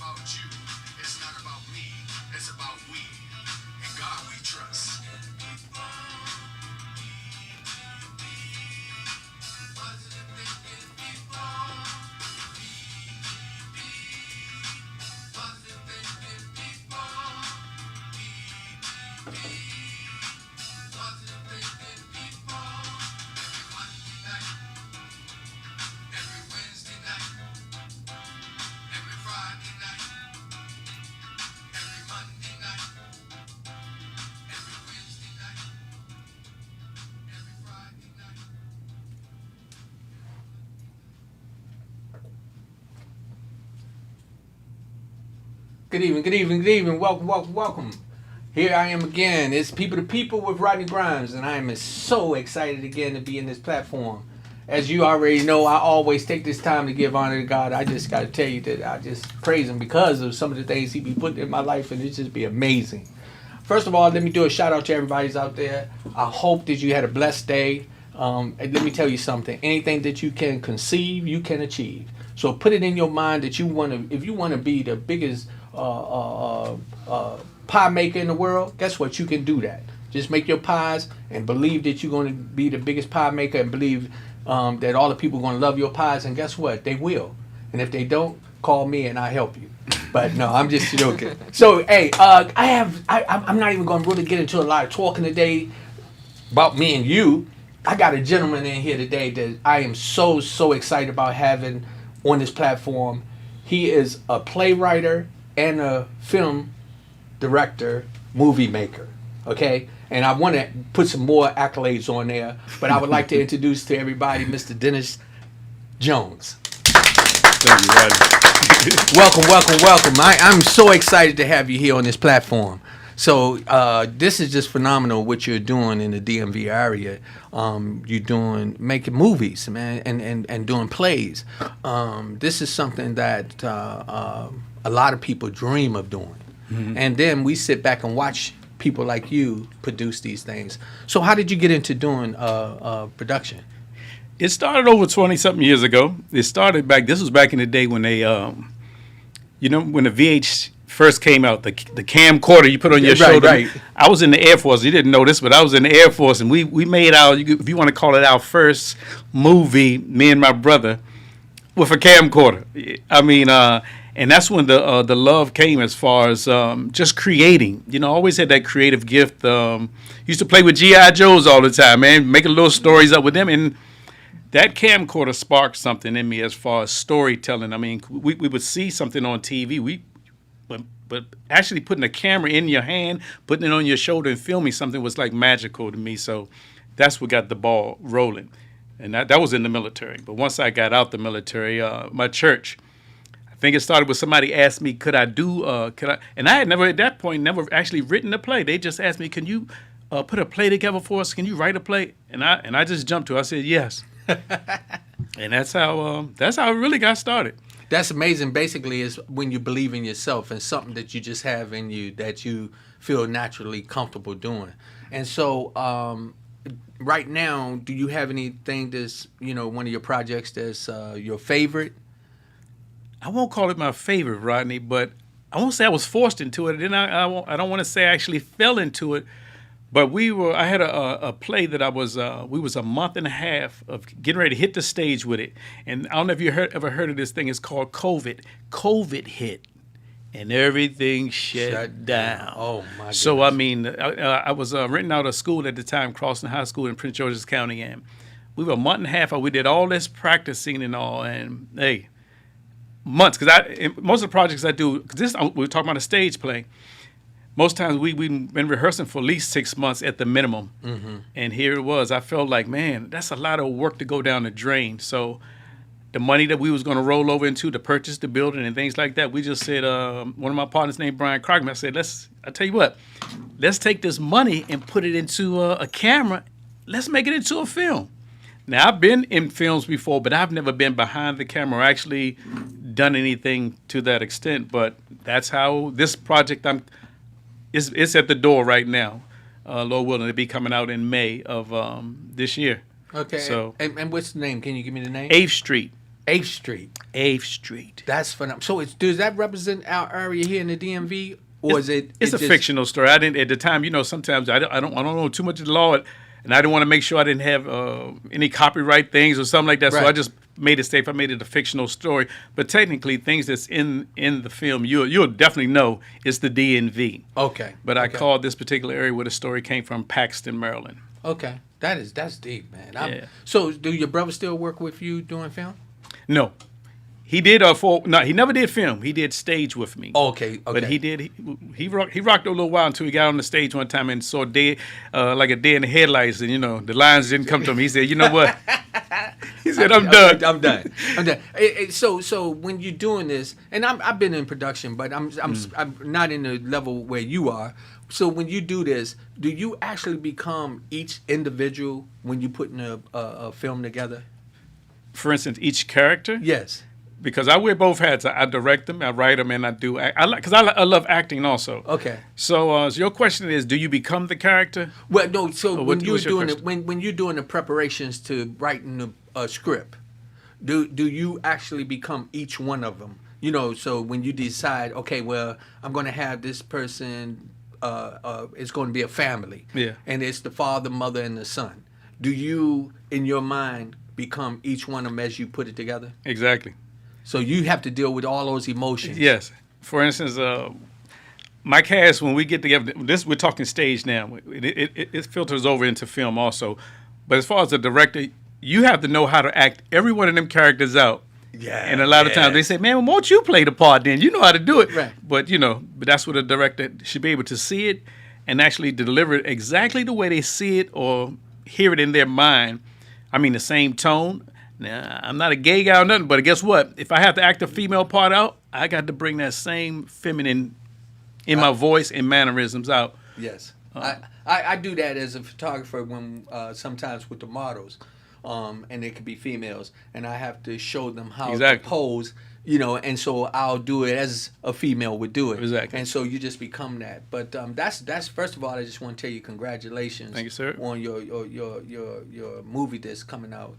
about you. It's not about me. It's about we. In God we trust. Positive thinking people. Positive thinking people. Positive thinking people. Every Monday night. Every Wednesday night. Every Friday night. Every Monday night. Every Wednesday night. Every Friday night. Good evening, good evening, good evening. Welcome, welcome, welcome. Here I am again. It's People to People with Rodney Grimes, and I am so excited again to be in this platform. As you already know, I always take this time to give honor to God. I just got to tell you that I just praise Him because of some of the things He be putting in my life, and it just be amazing. First of all, let me do a shout out to everybody out there. I hope that you had a blessed day. And let me tell you something. Anything that you can conceive, you can achieve. So put it in your mind that you want to, if you want to be the biggest pie maker in the world, guess what? You can do that. Just make your pies and believe that you're going to be the biggest pie maker and believe that all the people are going to love your pies. And guess what? They will. And if they don't, call me and I'll help you. But no, I'm just joking. So, hey, I'm not even going to really get into a lot of talking today about me and you. I got a gentleman in here today that I am so excited about having on this platform. He is a playwright and a film director, movie maker, okay? And I want to put some more accolades on there, but I would like to introduce to everybody Mr. Dennis Jones. Thank you, Rodney. Welcome. I'm so excited to have you here on this platform. So this is just phenomenal what you're doing in the DMV area. You're making movies, man, and doing plays. This is something that a lot of people dream of doing. Mm-hmm. And then we sit back and watch people like you produce these things. So how did you get into doing production? It started over 20-something years ago. This was back in the day when they, when the VH first came out, the camcorder you put on your shoulder. Right. I was in the Air Force. You didn't know this, but I was in the Air Force, and we made if you want to call it our first movie, me and my brother, with a camcorder. I mean, and that's when the love came as far as just creating. You know, I always had that creative gift. Used to play with G.I. Joes all the time, man, making little stories up with them. And that camcorder sparked something in me as far as storytelling. I mean, we would see something on TV. But actually putting a camera in your hand, putting it on your shoulder and filming something was like magical to me. So that's what got the ball rolling. And that was in the military. But once I got out the military, my church, I think it started with somebody asked me, could I, and I had never at that point, never actually written a play. They just asked me, can you put a play together for us? Can you write a play? And I just jumped to it. I said, yes. And that's how it really got started. That's amazing. Basically, is when you believe in yourself and something that you just have in you that you feel naturally comfortable doing. And so, right now, do you have anything that's one of your projects that's your favorite? I won't call it my favorite, Rodney, but I won't say I was forced into it. And I don't want to say I actually fell into it. But I had a play that we was a month and a half of getting ready to hit the stage with it. And I don't know if you ever heard of this thing. It's called COVID. COVID hit and everything shut down. Oh, my goodness. So, I mean, I was renting out a school at the time, Croston High School in Prince George's County. And we were a month and a half. We did all this practicing and all. And, hey, months. Because most of the projects I do, because we're talking about a stage play. Most times we've been rehearsing for at least 6 months at the minimum. Mm-hmm. And here it was. I felt like, man, that's a lot of work to go down the drain. So the money that we was going to roll over into to purchase the building and things like that, we just said, one of my partners named Brian Crockman, I said, I tell you what, let's take this money and put it into a camera. Let's make it into a film. Now, I've been in films before, but I've never been behind the camera or actually done anything to that extent. But that's how this project it's at the door right now. Lord willing, to be coming out in May of this year. Okay. So, and what's the name? Can you give me the name? 8th Street. 8th Street. 8th Street. That's phenomenal. So does that represent our area here in the DMV, or is it? It's a just fictional story. I didn't at the time. Sometimes I don't know too much of the law, and I didn't want to make sure I didn't have any copyright things or something like that. So Right. I just made it safe. I made it a fictional story. But technically, things that's in the film, you'll definitely know it's the DMV. Okay. But I okay. called this particular area where the story came from Paxton, Maryland. Okay, that's deep, man. Yeah. So, do your brother still work with you doing film? No, he did he never did film. He did stage with me. Okay. But he did. He rocked a little while until he got on the stage one time and saw like a deer in the headlights, and the lines didn't come to him. He said, "You know what?" He said, "I'm done. I'm done. I'm done." So when you're doing this, and I've been in production, but I'm not in the level where you are. So when you do this, do you actually become each individual when you putting a film together? For instance, each character. Yes. Because I wear both hats. I direct them, I write them, and I do. I love acting also. Okay. So your question is, do you become the character? Well, no. So when you're what's your doing it, question? when you're doing the preparations to writing a script, do you actually become each one of them? So when you decide, okay, well, I'm going to have this person. It's going to be a family. Yeah. And it's the father, mother, and the son. Do you, in your mind, become each one of them as you put it together? Exactly. So you have to deal with all those emotions. Yes. For instance, my cast, when we get together, we're talking stage now. It filters over into film also. But as far as the director, you have to know how to act every one of them characters out. Yeah. And a lot of times they say, "Man, well, won't you play the part then? You know how to do it." Right. But that's what a director should be able to see it and actually deliver it exactly the way they see it or hear it in their mind. I mean, the same tone. Now, I'm not a gay guy or nothing, but guess what? If I have to act a female part out, I got to bring that same feminine in my voice and mannerisms out. Yes. I do that as a photographer when sometimes with the models. And they could be females, and I have to show them how Exactly. to pose, and so I'll do it as a female would do it. Exactly. And so you just become that. But that's first of all, I just want to tell you congratulations. Thank you, sir. On your movie that's coming out.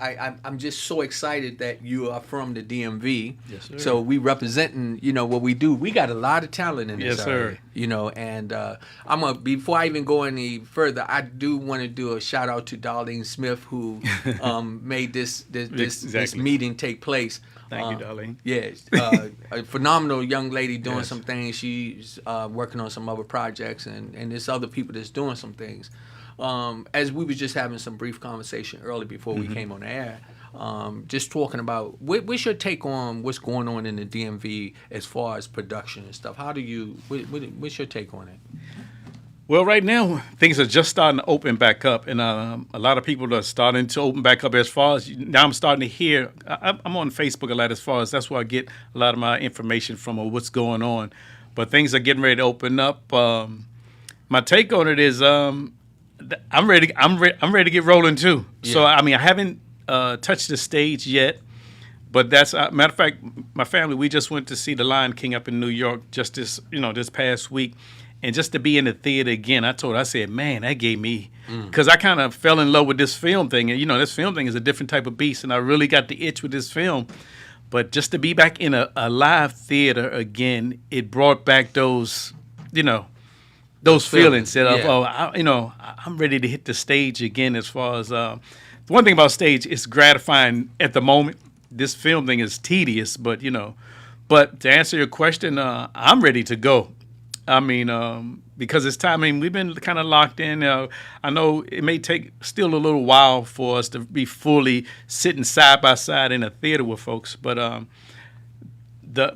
I'm just so excited that you are from the DMV. Yes, sir. So we representing, what we do. We got a lot of talent in this Yes, area, sir. And before I even go any further, I do want to do a shout out to Darlene Smith who made this Exactly. meeting take place. Thank you, Darlene. Yes, a phenomenal young lady doing Yes. some things. She's working on some other projects, and there's other people that's doing some things. As we were just having some brief conversation early before we came on the air, just talking about what's your take on what's going on in the DMV as far as production and stuff. What's your take on it? Well, right now, things are just starting to open back up, and a lot of people are starting to open back up as far as, now I'm starting to hear, I'm on Facebook a lot as far as, that's where I get a lot of my information from or what's going on. But things are getting ready to open up. My take on it is, I'm ready to get rolling too. Yeah. So, I haven't touched the stage yet. But that's matter of fact, my family, we just went to see The Lion King up in New York just this past week. And just to be in the theater again, I said, man, that gave me, because I kind of fell in love with this film thing. And, this film thing is a different type of beast. And I really got the itch with this film. But just to be back in a live theater again, it brought back those feelings that Yeah. I'm ready to hit the stage again. As far as the one thing about stage, it's gratifying at the moment. This film thing is tedious, but to answer your question, I'm ready to go. Because it's time. We've been kind of locked in. I know it may take still a little while for us to be fully sitting side by side in a theater with folks, but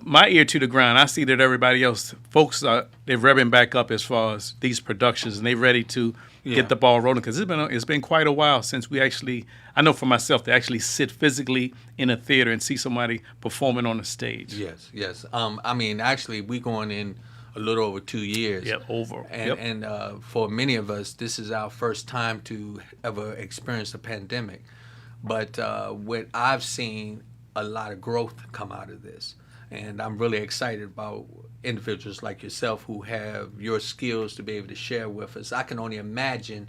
my ear to the ground, I see that everybody else, folks, they're revving back up as far as these productions, and they're ready to get the ball rolling. Because it's been quite a while since we actually, I know for myself, to actually sit physically in a theater and see somebody performing on the stage. Yes. Actually, we going in a little over 2 years. Yeah, over. And for many of us, this is our first time to ever experience a pandemic. But what I've seen, a lot of growth come out of this. And I'm really excited about individuals like yourself who have your skills to be able to share with us. I can only imagine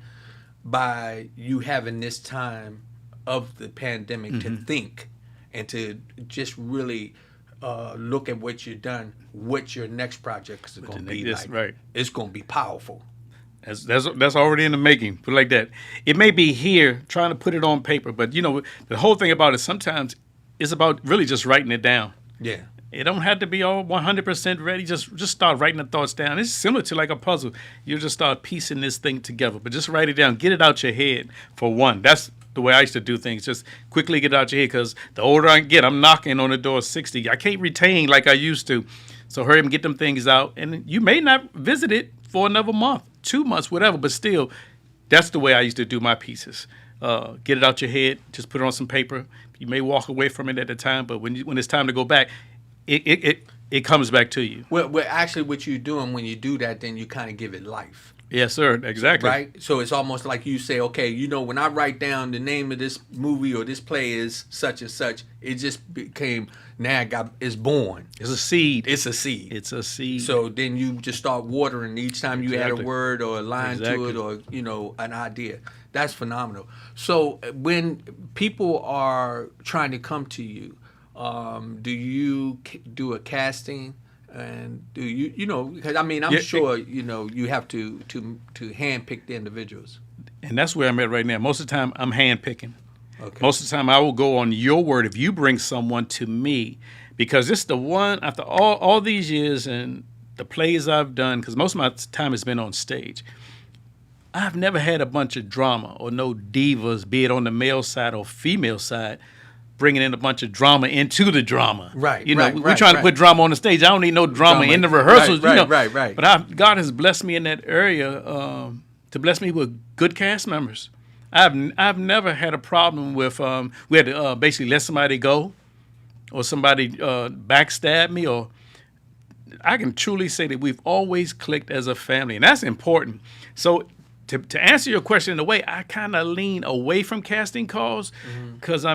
by you having this time of the pandemic to think and to just really look at what you've done, what your next project is going to be like. Right. It's going to be powerful. That's already in the making. Put it like that. It may be here trying to put it on paper, but the whole thing about it sometimes is about really just writing it down. Yeah. It don't have to be all 100% ready. Just start writing the thoughts down. It's similar to like a puzzle. You just start piecing this thing together, but just write it down. Get it out your head for one. That's the way I used to do things. Just quickly get it out your head, because the older I get, I'm knocking on the door 60. I can't retain like I used to. So hurry up and get them things out. And you may not visit it for another month, 2 months, whatever, but still, that's the way I used to do my pieces. Get it out your head. Just put it on some paper. You may walk away from it at the time, but when it's time to go back, it comes back to you. Well, actually, what you're doing when you do that, then you kind of give it life. Yes, sir. Exactly. Right? So it's almost like you say, okay, when I write down the name of this movie or this play is such and such, it just became, it's born. It's a seed. It's a seed. It's a seed. So then you just start watering each time you add a word or a line to it, or, an idea. That's phenomenal. So when people are trying to come to you, do you do a casting? And do because I'm sure you have to handpick the individuals. And that's where I'm at right now. Most of the time I'm handpicking. Okay. Most of the time I will go on your word if you bring someone to me, because this is the one after all these years and the plays I've done, because most of my time has been on stage. I've never had a bunch of drama or no divas, be it on the male side or female side, bringing in a bunch of drama into the drama. Right. We're trying to put drama on the stage. I don't need no drama in the rehearsals. Right. But God has blessed me in that area to bless me with good cast members. I've never had a problem with we had to basically let somebody go, or somebody backstab me, or I can truly say that we've always clicked as a family, and that's important. So to answer your question in a way, I kind of lean away from casting calls, because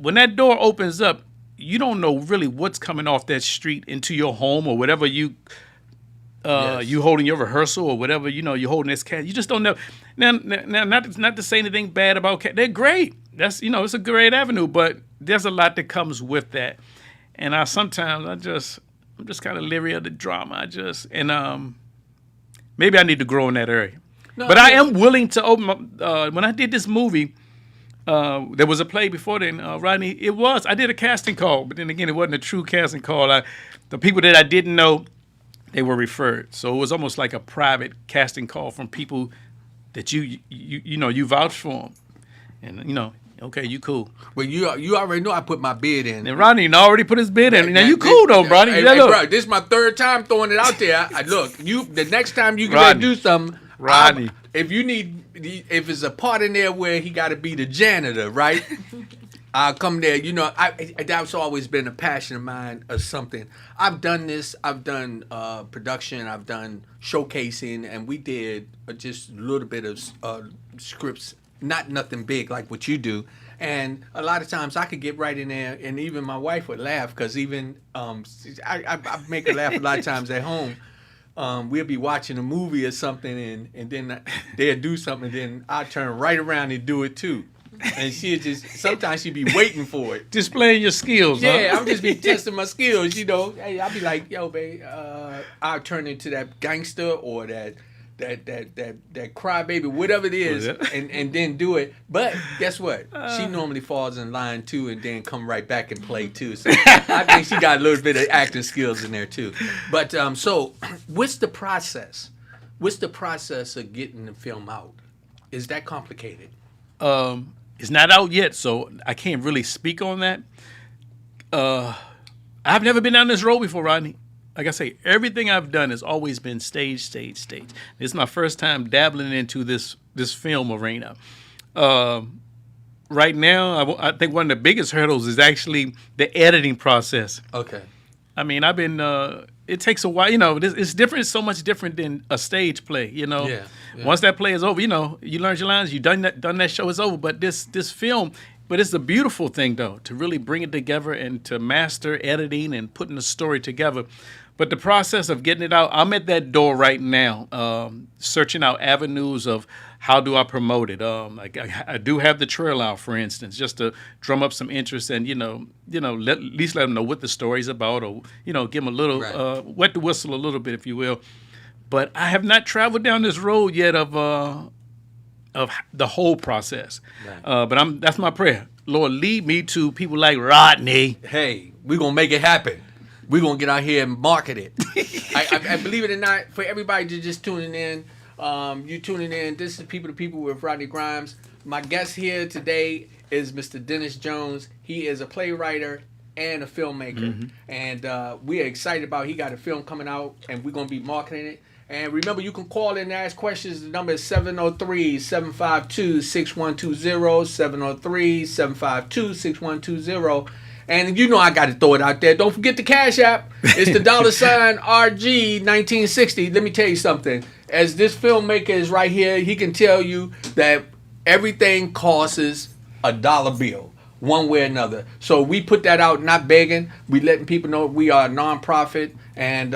when that door opens up, you don't know really what's coming off that street into your home or whatever you holding your rehearsal or whatever you're holding this cast. You just don't know. Now not to say anything bad about cast. They're great. That's it's a great avenue, but there's a lot that comes with that. And I'm just kind of leery of the drama. Maybe I need to grow in that area. I am willing to open when I did this movie. There was a play before then, Rodney. I did a casting call, but then again, it wasn't a true casting call. The people that I didn't know, they were referred. So it was almost like a private casting call from people that you vouched for them. And, okay, you cool. Well, you already know I put my bid in. And Rodney already put his bid in. Now, you cool, though, Rodney. Hey, bro, this is my third time throwing it out there. Look, the next time you can do something, Rodney. If it's a part in there where he got to be the janitor, right? I'll come there. That's always been a passion of mine or something. I've done this. I've done production. I've done showcasing, and we did just a little bit of scripts, not nothing big like what you do. And a lot of times I could get right in there, and even my wife would laugh, because even I make her laugh a lot of times at home. We'll be watching a movie or something, and then they'll do something, and then I'll turn right around and do it too. And sometimes she'd be waiting for it. Displaying your skills, Yeah, huh? I'm just be testing my skills, Hey, I'll be like, yo, babe, I'll turn into that gangster or that crybaby, whatever it is, and then do it. But guess what? She normally falls in line too, and then come right back and play too. So I think she got a little bit of acting skills in there too. But so what's the process? What's the process of getting the film out? Is that complicated? It's not out yet, so I can't really speak on that. I've never been down this road before, Rodney. Like I say, everything I've done has always been stage. This is my first time dabbling into this film arena. Right now, I think one of the biggest hurdles is actually the editing process. Okay. I've been. It takes a while. It's different. It's so much different than a stage play. Yeah. Once that play is over, you learn your lines. You done that show is over. But this film, But it's a beautiful thing, though, to really bring it together and to master editing and putting the story together. But the process of getting it out, I'm at that door right now, searching out avenues of how do I promote it. I do have the trail out, for instance, just to drum up some interest and, at least let them know what the story's about, or, give them a little, wet the whistle a little bit, if you will. But I have not traveled down this road yet of the whole process. Right. But that's my prayer. Lord, lead me to people like Rodney. Hey, we're going to make it happen. We're going to get out here and market it. I believe it or not, for everybody just tuning in, you tuning in, this is People to People with Rodney Grimes. My guest here today is Mr. Dennis Jones. He is a playwright and a filmmaker. And we are excited about he got a film coming out, and we're going to be marketing it. And remember, you can call in and ask questions. The number is 703-752-6120, 703-752-6120. And you know I got to throw it out there. Don't forget the Cash App. It's the $RG1960. Let me tell you something. As this filmmaker is right here, he can tell you that everything costs a dollar bill, one way or another. So we put that out, not begging. We letting people know we are a nonprofit. And,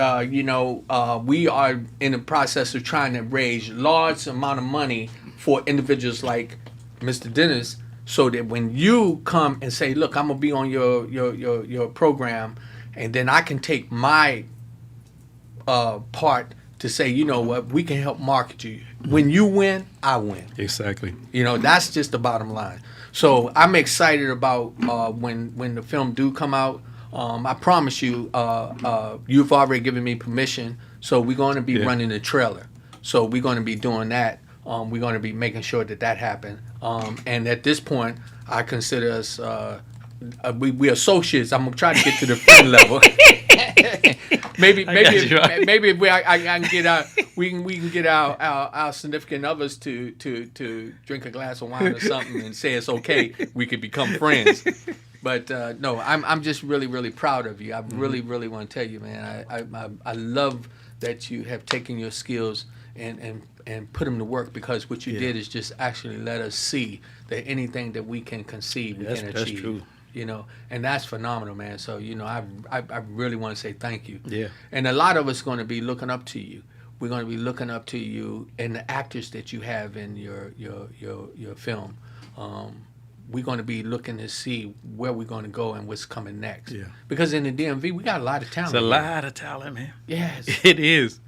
we are in the process of trying to raise large amount of money for individuals like Mr. Dennis, so that when you come and say, look, I'm going to be on your program, and then I can take my part to say, you know what, we can help market you. When you win, I win. Exactly. That's just the bottom line. So I'm excited about when the film do come out. I promise you, you've already given me permission, so we're going to be running the trailer. So we're going to be doing that. We're going to be making sure that happens. And at this point, I consider us we associates. I'm gonna try to get to the friend level. maybe if I can get we can get our significant others to drink a glass of wine or something and say it's okay. We could become friends. But no, I'm just really proud of you. I really want to tell you, man. I love that you have taken your skills and put them to work, because what you did is just actually let us see that anything that we can conceive, we can achieve. That's true. And that's phenomenal, man. So, I really want to say thank you. Yeah. And a lot of us going to be looking up to you. We're going to be looking up to you and the actors that you have in your film. We're going to be looking to see where we're going to go and what's coming next. Yeah. Because in the DMV, we got a lot of talent. It's a lot of talent, man. Yes. It is.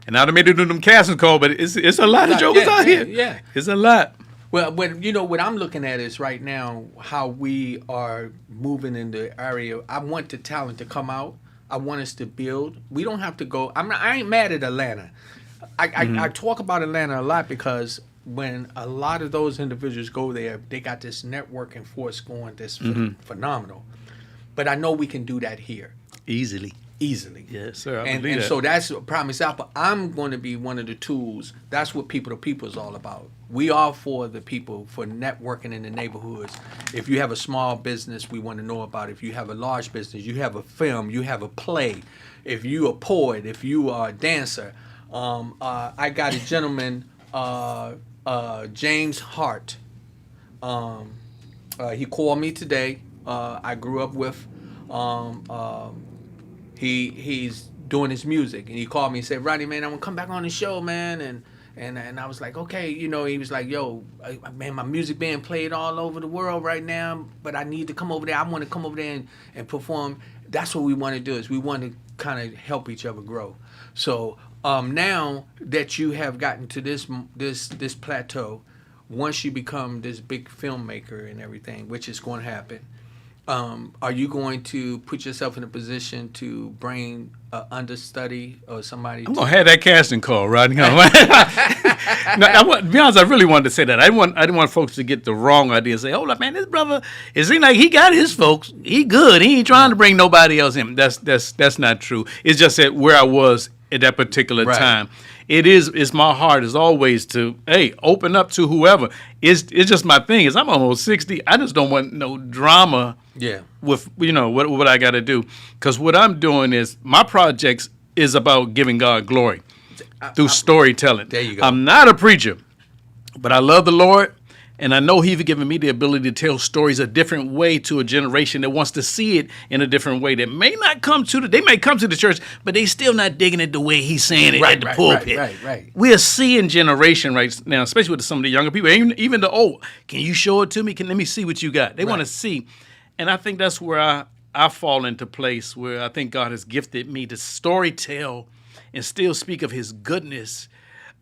And I done made it do them casting call, but it's a lot of jokers out here. Yeah. It's a lot. Well, what I'm looking at is right now how we are moving in the area. I want the talent to come out. I want us to build. We don't have to go. I ain't mad at Atlanta. I talk about Atlanta a lot because when a lot of those individuals go there, they got this networking force going that's phenomenal. But I know we can do that here. Easily. Yes, sir. And so that's a prime example. I'm going to be one of the tools. That's what People to People is all about. We are for the people, for networking in the neighborhoods. If you have a small business, we want to know about it. If you have a large business, you have a film, you have a play. If you are a poet, if you are a dancer. I got a gentleman, James Hart. He called me today. I grew up with. He's doing his music, and he called me and said, Rodney, man, I'm gonna come back on the show, man. And I was like, okay, he was like, yo, man, my music being played all over the world right now, but I need to come over there. I want to come over there and perform. That's what we want to do, is we want to kind of help each other grow. So now that you have gotten to this plateau, once you become this big filmmaker and everything, which is going to happen, are you going to put yourself in a position to bring an understudy or somebody? I'm gonna have that casting call, Rodney. No, to be honest, I really wanted to say that. I didn't want folks to get the wrong idea. Say, "Hold up, man, this brother, it seems like he got his folks. He good. He ain't trying to bring nobody else in." That's not true. It's just that where I was at that particular time. It's my heart is always to open up to whoever. It's just my thing. Is I'm almost 60. I just don't want no drama. Yeah. With what I got to do, because what I'm doing is my projects is about giving God glory through storytelling. There you go. I'm not a preacher, but I love the Lord, And I know He's given me the ability to tell stories a different way to a generation that wants to see it in a different way. That may not come to they may come to the church, but they still not digging it the way He's saying it at the pulpit. Right. We're seeing generation right now, especially with some of the younger people, even the old. Can you show it to me? Let me see what you got. They want to see, and I think that's where I fall into place where I think God has gifted me to storytell and still speak of His goodness.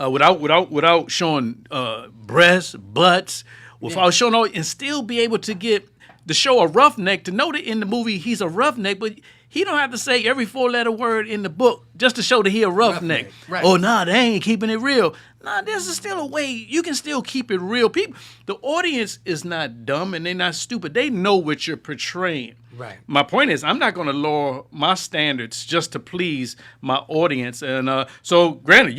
Without showing breasts, butts, without showing all, and still be able to show a roughneck, to know that in the movie he's a roughneck, but he don't have to say every 4-letter word in the book just to show that he a roughneck. Right. Oh, nah, they ain't keeping it real. Nah, there's still a way you can still keep it real. People, the audience is not dumb and they're not stupid. They know what you're portraying. Right. My point is, I'm not going to lower my standards just to please my audience. And so, granted,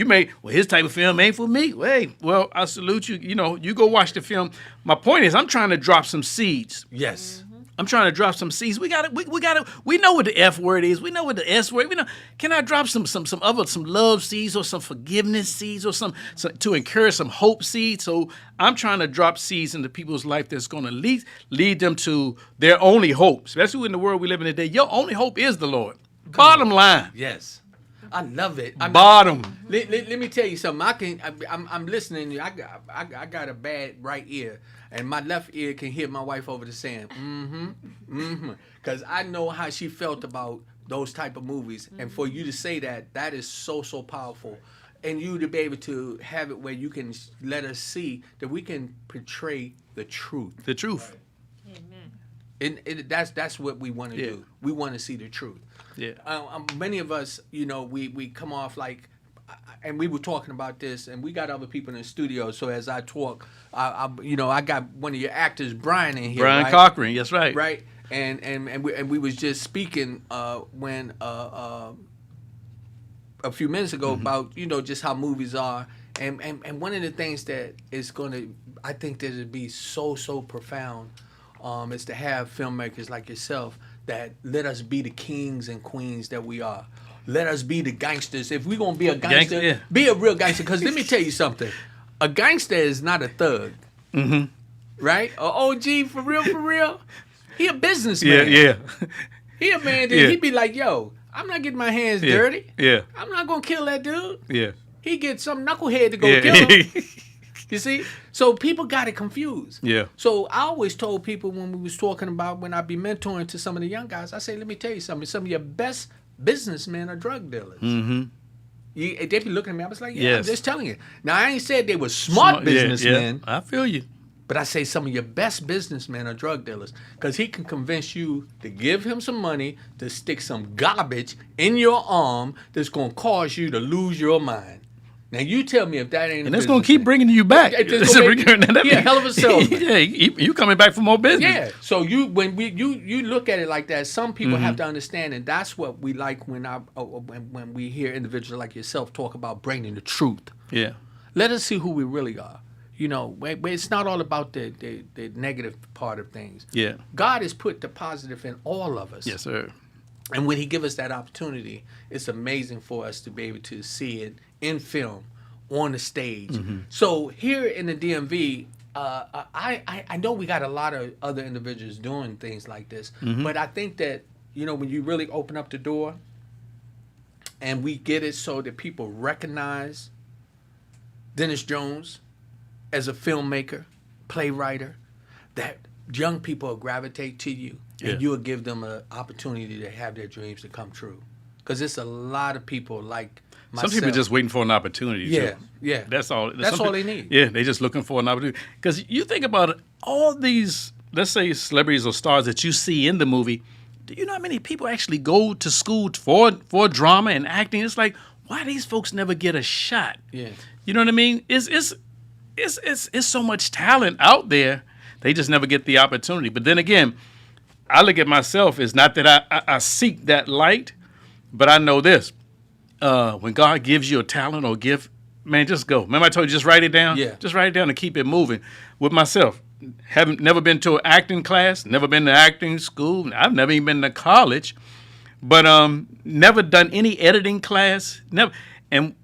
his type of film ain't for me. Hey, well, I salute you. You know, you go watch the film. My point is, I'm trying to drop some seeds. Yes. I'm trying to drop some seeds. We know what the F word is. We know what the S word. We know. Can I drop some love seeds or some forgiveness seeds or some to encourage some hope seeds? So I'm trying to drop seeds into people's life that's going to lead them to their only hope, especially in the world we live in today. Your only hope is the Lord. Bottom line. Yes. I love it. Bottom. Let me tell you something. I'm listening to you. I got a bad right ear, and my left ear can hear my wife over there saying, because I know how she felt about those type of movies, and for you to say that is so powerful, and you to be able to have it where you can let us see that we can portray the truth. The truth. Amen. And that's what we want to do. We want to see the truth. Yeah. Many of us, we come off like, and we were talking about this, and we got other people in the studio. So as I talk, I got one of your actors, Brian, in here. Brian right? Cochran, that's right. Right, and we was just speaking when a few minutes ago about just how movies are, and one of the things that is going to, I think that it'd be so profound, is to have filmmakers like yourself that let us be the kings and queens that we are. Let us be the gangsters. If we're going to be a gangster, be a real gangster. Because let me tell you something. A gangster is not a thug. Mm-hmm. Right? A OG, for real. He a businessman. Yeah. He a man that he'd be like, yo, I'm not getting my hands dirty. Yeah. I'm not going to kill that dude. Yeah. He get some knucklehead to go kill him. You see? So people got it confused. Yeah. So I always told people when we was talking about when I be mentoring to some of the young guys, I say, let me tell you something. Some of your best businessmen are drug dealers. Mm-hmm. They be looking at me. I was like, I'm just telling you. Now, I ain't said they were smart businessmen. Yeah. I feel you. But I say some of your best businessmen are drug dealers because he can convince you to give him some money to stick some garbage in your arm that's going to cause you to lose your mind. Now you tell me if that ain't, and it's gonna keep bringing you back. Hell of a salesman. Yeah, you coming back for more business. Yeah. So you look at it like that. Some people have to understand, and that's what we like when we hear individuals like yourself talk about bringing the truth. Yeah. Let us see who we really are. It's not all about the negative part of things. Yeah. God has put the positive in all of us. Yes, sir. And when He give us that opportunity, it's amazing for us to be able to see it in film, on the stage. Mm-hmm. So here in the DMV, I know we got a lot of other individuals doing things like this, but I think that, when you really open up the door and we get it so that people recognize Dennis Jones as a filmmaker, playwright, that young people will gravitate to you and you'll give them an opportunity to have their dreams to come true. Because it's a lot of people like myself. Some people are just waiting for an opportunity. Yeah. That's all. That's all they need. Yeah, they're just looking for an opportunity. Because you think about it, all these, let's say, celebrities or stars that you see in the movie, do you know how many people actually go to school for drama and acting? It's like, why these folks never get a shot? Yeah. You know what I mean? It's so much talent out there. They just never get the opportunity. But then again, I look at myself as not that I seek that light, but I know this. When God gives you a talent or gift, man, just go. Remember I told you, just write it down? Yeah. Just write it down and keep it moving. With myself, never been to an acting class, never been to acting school. I've never even been to college, but never done any editing class. Never.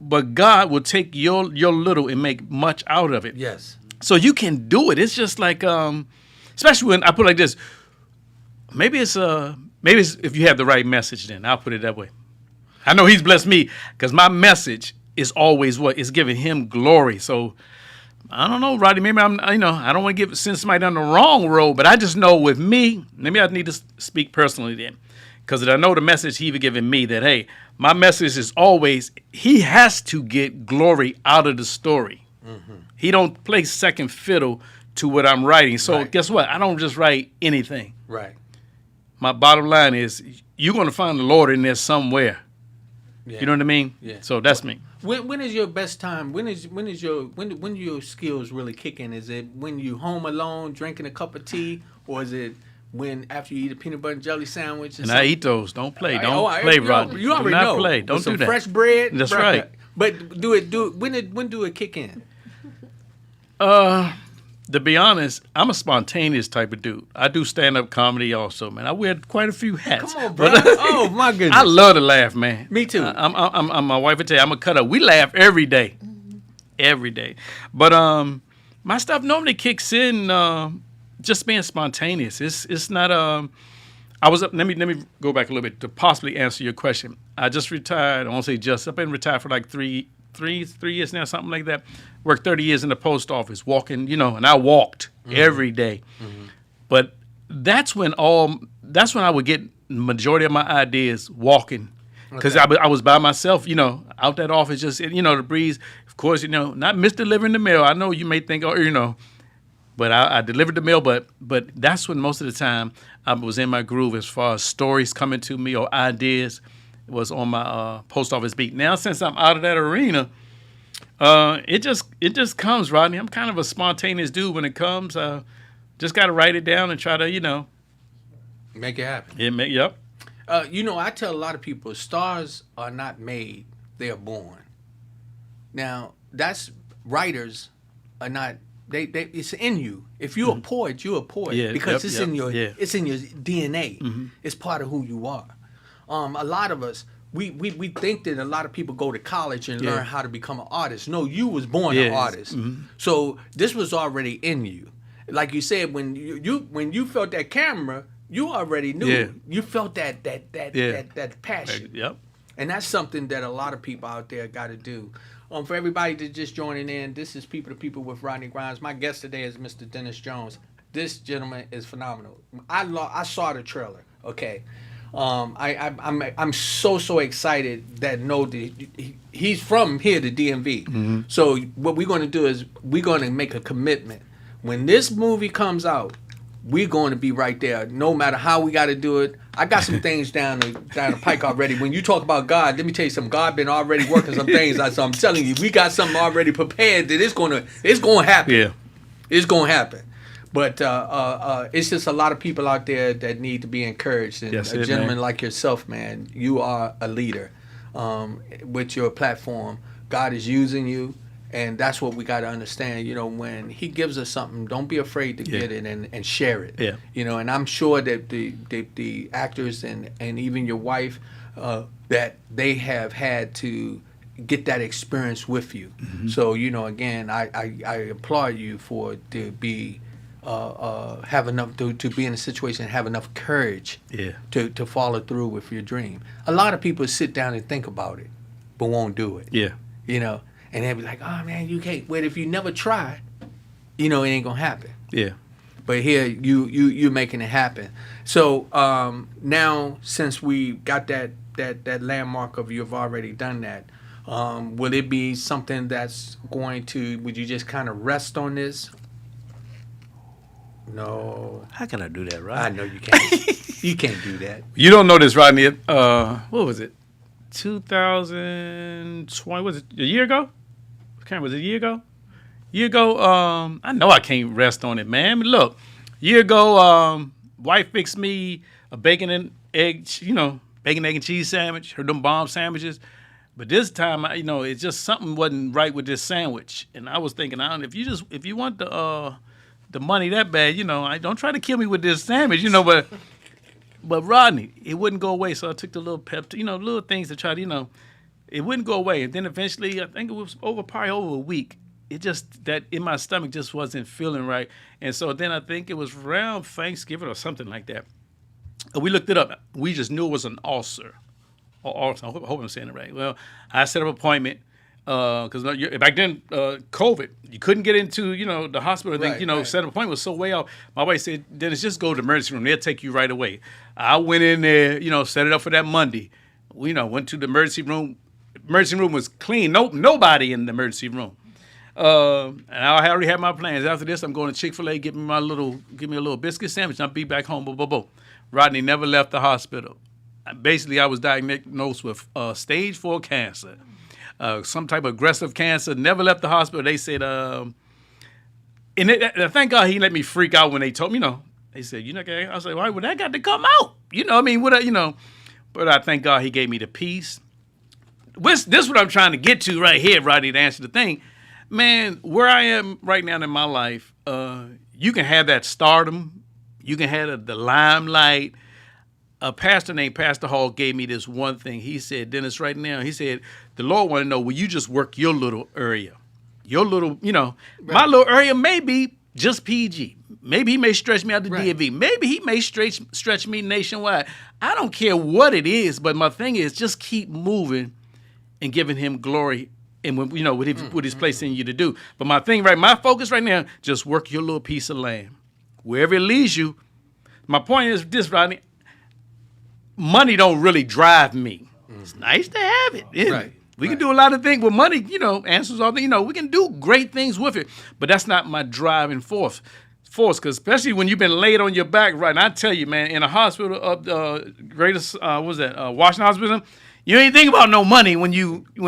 But God will take your little and make much out of it. Yes. So you can do it. It's just like, especially when I put it like this. Maybe it's if you have the right message. Then I'll put it that way. I know He's blessed me because my message is always what is giving Him glory. So I don't know, Rodney. Maybe I don't want to send somebody down the wrong road, but I just know with me, maybe I need to speak personally then, because I know the message He was giving me that hey, my message is always He has to get glory out of the story. Mm-hmm. He don't play second fiddle to what I'm writing. So guess what? I don't just write anything. Right. My bottom line is you're going to find the Lord in there somewhere. Yeah. You know what I mean? Yeah. So that's me. When is your best time? When your skills really kick in? Is it when you home alone drinking a cup of tea, or is it when after you eat a peanut butter and jelly sandwich? And I eat those. Don't play. Don't play, Rodney. You already know. Play. Don't do that. Fresh bread. That's right. But do it. When do it kick in? To be honest, I'm a spontaneous type of dude. I do stand-up comedy also, man. I wear quite a few hats. Come on, bro. Oh, my goodness. I love to laugh, man. Me too. I'm my wife would tell you, I'm a cut up. We laugh every day. Every day. But my stuff normally kicks in just being spontaneous. It's not I was up. Let me go back a little bit to possibly answer your question. I just retired. I won't say just. I've been retired for like three years now, something like that. Worked 30 years in the post office, walking, and I walked every day. Mm-hmm. But that's when I would get majority of my ideas walking, because I was by myself, out that office, just the breeze. Of course, not misdelivering the mail. I know you may think, but I delivered the mail. But that's when most of the time I was in my groove as far as stories coming to me or ideas. Was on my post office beat. Now, since I'm out of that arena, it just comes, Rodney. I'm kind of a spontaneous dude when it comes. Just got to write it down and try to, make it happen. Yep. I tell a lot of people, stars are not made; they are born. Now, that's writers are not. They it's in you. If you're a poet, you're a poet because it's in your DNA. Mm-hmm. It's part of who you are. A lot of us, we think that a lot of people go to college and learn how to become an artist. No, you was born an artist. Mm-hmm. So this was already in you. Like you said, when you felt that camera, you already knew. Yeah. You felt that passion. Yep. And that's something that a lot of people out there got to do. For everybody that's just joining in, this is People to People with Rodney Grimes. My guest today is Mr. Dennis Jones. This gentleman is phenomenal. I saw the trailer. Okay. I'm so excited that he's from here to DMV. Mm-hmm. So what we're going to do is we're going to make a commitment. When this movie comes out, we're going to be right there, no matter how we got to do it. I got some things down the pike already. When you talk about God, let me tell you something. God been already working some things. So I'm telling you, we got something already prepared that it's going to happen. Yeah, it's going to happen. But it's just a lot of people out there that need to be encouraged. And a gentleman like yourself, man, you are a leader with your platform. God is using you, and that's what we got to understand. When He gives us something, don't be afraid to get it and share it. Yeah. And I'm sure that the actors and even your wife, that they have had to get that experience with you. Mm-hmm. So again, I applaud you to be. Have enough to be in a situation and have enough courage to follow through with your dream. A lot of people sit down and think about it, but won't do it. Yeah. And they'll be like, oh man, you can't. But if you never try, it ain't gonna happen. Yeah. But here you're making it happen. So now since we got that landmark of you've already done that, will it be something that's would you just kind of rest on this? No. How can I do that, Rodney? I know you can't. You can't do that. You don't know this, Rodney. What was it? 2020? Was it a year ago? Was it a year ago? I know I can't rest on it, man. But look, a year ago, wife fixed me a bacon, egg, and cheese sandwich. Her them bomb sandwiches. But this time, it's just something wasn't right with this sandwich. And I was thinking, if you want the money that bad, I don't try to kill me with this sandwich, but Rodney, it wouldn't go away. So I took the little little things to try to, it wouldn't go away. And then eventually, I think it was probably over a week, it just that in my stomach just wasn't feeling right. And so then I think it was around Thanksgiving or something like that. We looked it up. We just knew it was an ulcer. Or ulcer. I hope I'm saying it right. Well, I set up an appointment because back then, COVID, you couldn't get into the hospital. Right, Set up an appointment was so way out. My wife said, "Dennis, just go to the emergency room. They'll take you right away." I went in there, set it up for that Monday. We went to the emergency room. Emergency room was clean. Nobody in the emergency room. And I already had my plans. After this, I'm going to Chick-fil-A, give me a little biscuit sandwich, and I'll be back home. Boom, boom, boom. Rodney never left the hospital. Basically, I was diagnosed with stage 4 cancer, some type of aggressive cancer. Never left the hospital. They said, thank God he let me freak out when they told me, they said, okay. I was like, why would that got to come out? But I thank God he gave me the peace. This is what I'm trying to get to right here, Rodney, to answer the thing. Man, where I am right now in my life, you can have that stardom. You can have the limelight. A pastor named Pastor Hall gave me this one thing. He said, Dennis, right now, he said, the Lord want to know, will you just work your little area? Your little, my little area may be just PG. Maybe he may stretch me out to DMV. Maybe he may stretch me nationwide. I don't care what it is, but my thing is just keep moving and giving him glory and what he's placing you to do. But my focus right now, just work your little piece of land. Wherever it leads you. My point is this, Rodney. Money don't really drive me. It's nice to have it. Right. We can do a lot of things with money, answers all things. We can do great things with it. But that's not my driving force. Because especially when you've been laid on your back, right? And I tell you, man, in a hospital up Washington Hospital, you ain't think about no money when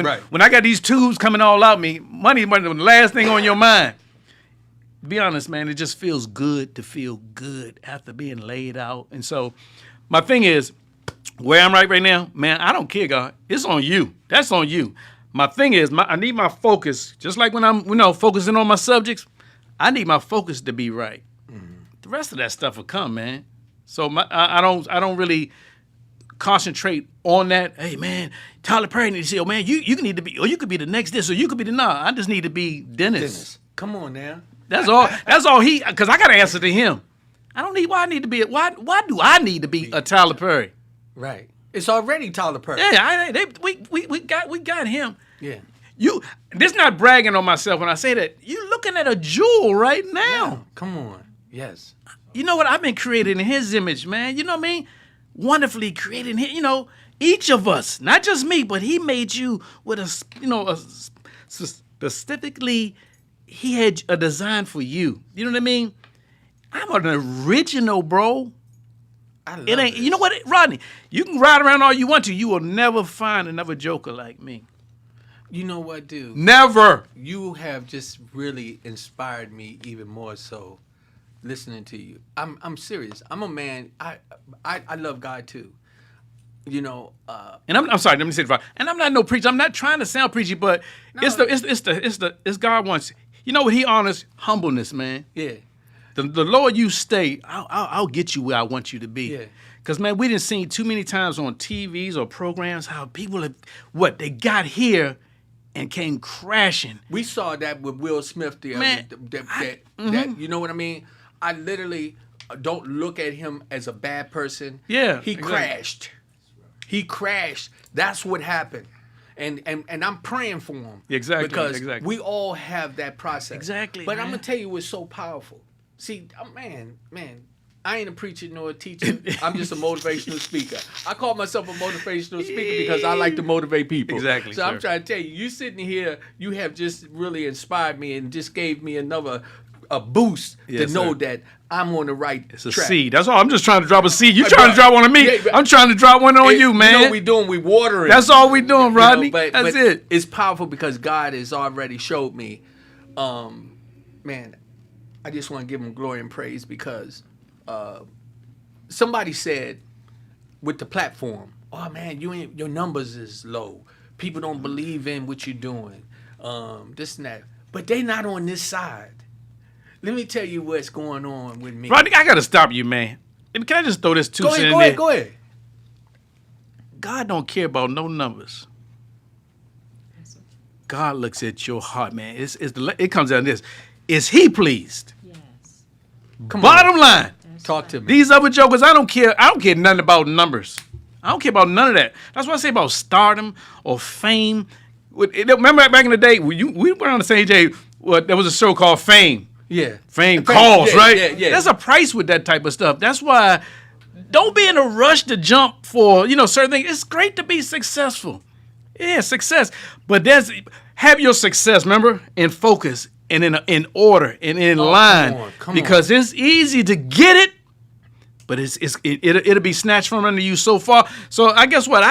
I got these tubes coming all out me. Money is the last thing on your mind. Be honest, man, it just feels good to feel good after being laid out. And so my thing is, where I'm right now, man, I don't care, God. It's on you. That's on you. My thing is, I need my focus, just like when I'm focusing on my subjects, I need my focus to be right. Mm-hmm. The rest of that stuff will come, man. So I don't really concentrate on that. Hey, man, Tyler Perry needs to say, oh, man, you need to be, or you could be the next this, or you could be the nah. I just need to be Dennis. Come on now. That's all. That's all because I got to answer to him. Why do I need to be a Tyler Perry? Right. It's already Tyler Perry. Yeah, we got him. Yeah. This not bragging on myself when I say that. You looking at a jewel right now. Yeah. Come on. Yes. You know what? I've been created in his image, man. You know what I mean? Wonderfully created. Each of us, not just me, but he made you with specifically. He had a design for you. You know what I mean? I'm an original, bro. I love it ain't. this. You know what, Rodney? You can ride around all you want to. You will never find another joker like me. You know what, dude? Never. You have just really inspired me even more so listening to you. I'm serious. I'm a man. I love God too. And I'm sorry. Let me say it right. And I'm not no preacher. I'm not trying to sound preachy, but it's God wants. You know what He honors? Humbleness, man. Yeah. The lower you stay, I'll get you where I want you to be. Yeah. Because, man, we didn't see too many times on TVs or programs how people they got here and came crashing. We saw that with Will Smith there. Man, that you know what I mean? I literally don't look at him as a bad person. Yeah. He crashed. He crashed. That's what happened. And I'm praying for him. Exactly. Because we all have that process. Exactly. But man. I'm going to tell you what's so powerful. See, man, I ain't a preacher nor a teacher. I'm just a motivational speaker. I call myself a motivational speaker because I like to motivate people. Exactly. So I'm trying to tell you, you sitting here, you have just really inspired me and just gave me a boost to know that I'm on the right track. It's a seed. That's all. I'm just trying to drop a seed. You trying to drop one on me. Yeah, I'm trying to drop one on you, man. You know what we doing? We watering. That's all we doing, Rodney. That's it. It's powerful because God has already showed me, man, I just want to give him glory and praise because somebody said with the platform, oh man, your numbers is low. People don't believe in what you're doing. This and that. But they not on this side. Let me tell you what's going on with me. Rodney, I got to stop you, man. Can I just throw this 2 cents in there? Go ahead. God don't care about no numbers. God looks at your heart, man. It comes down to this. Is he pleased? Yes. Bottom line. Talk to me. These other jokers, I don't care nothing about numbers. I don't care about none of that. That's what I say about stardom or fame. Remember back in the day, we were on the same day, there was a show called Fame. Yeah. Fame calls, right? Yeah. There's a price with that type of stuff. That's why don't be in a rush to jump for, certain things. It's great to be successful. Yeah, success. But have your success, remember, in focus and in order and in line. Come because it's easy to get it, but it'll be snatched from under you so far. So I guess what?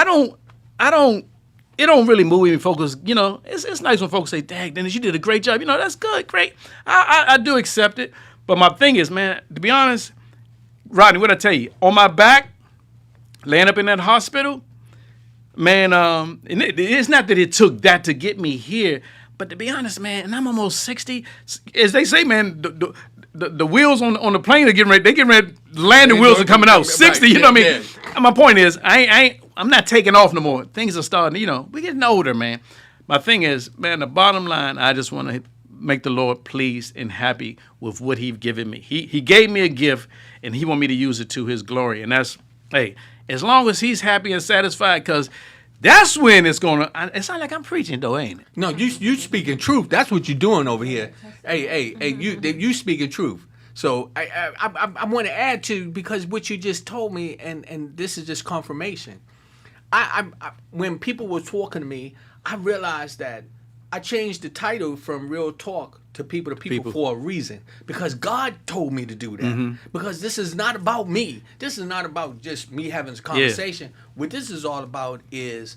It don't really move me focus. It's nice when folks say, "Dang, Dennis, you did a great job." That's good, great. I do accept it. But my thing is, man, to be honest, Rodney, what I tell you, on my back, laying up in that hospital, man, and it's not that it took that to get me here, but to be honest, man, and I'm almost 60, as they say, man, the wheels on the plane are getting ready, landing wheels are coming out. 60, you know what I mean? And my point is, I'm not taking off no more. Things are starting, we're getting older, man. My thing is, man, the bottom line, I just want to make the Lord pleased and happy with what He's given me. He gave me a gift, and He want me to use it to His glory. And that's, hey, as long as He's happy and satisfied, because that's when it's going to, it sounds like I'm preaching though, ain't it? No, you speaking truth. That's what you're doing over here. Hey, you speaking truth. So I want to add to, because what you just told me, and this is just confirmation. I when people were talking to me, I realized that I changed the title from Real Talk to People to People for a reason. Because God told me to do that. Mm-hmm. Because this is not about me. This is not about just me having a conversation. Yeah. What this is all about is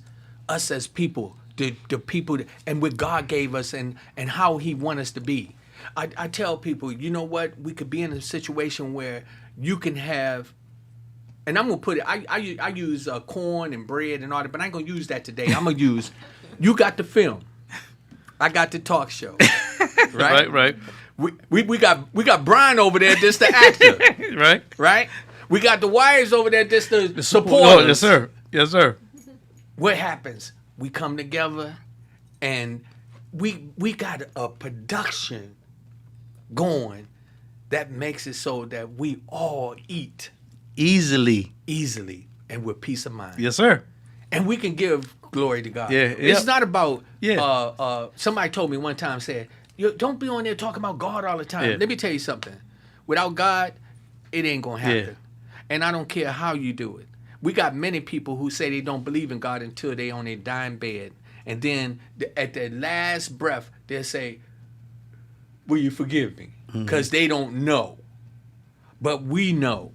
us as people, the people, and what God gave us and how He wants us to be. I tell people, you know what? We could be in a situation where you can have, and I'm going to put it, I use corn and bread and all that, but I ain't going to use that today. I'm going to use, you got the film. I got the talk show. Right. We got Brian over there, just the actor. Right. We got the wires over there, just the supporters. Oh, yes, sir. What happens? We come together, and we got a production going that makes it so that we all eat easily, and with peace of mind. Yes, sir. And we can give glory to God. Yeah, it's not about. Somebody told me one time, said, "Don't be on there talking about God all the time." Yeah. Let me tell you something. Without God, it ain't gonna happen. Yeah. And I don't care how you do it. We got many people who say they don't believe in God until they on their dying bed, and then at their last breath, they'll say, "Will you forgive me?" Because they don't know, but we know,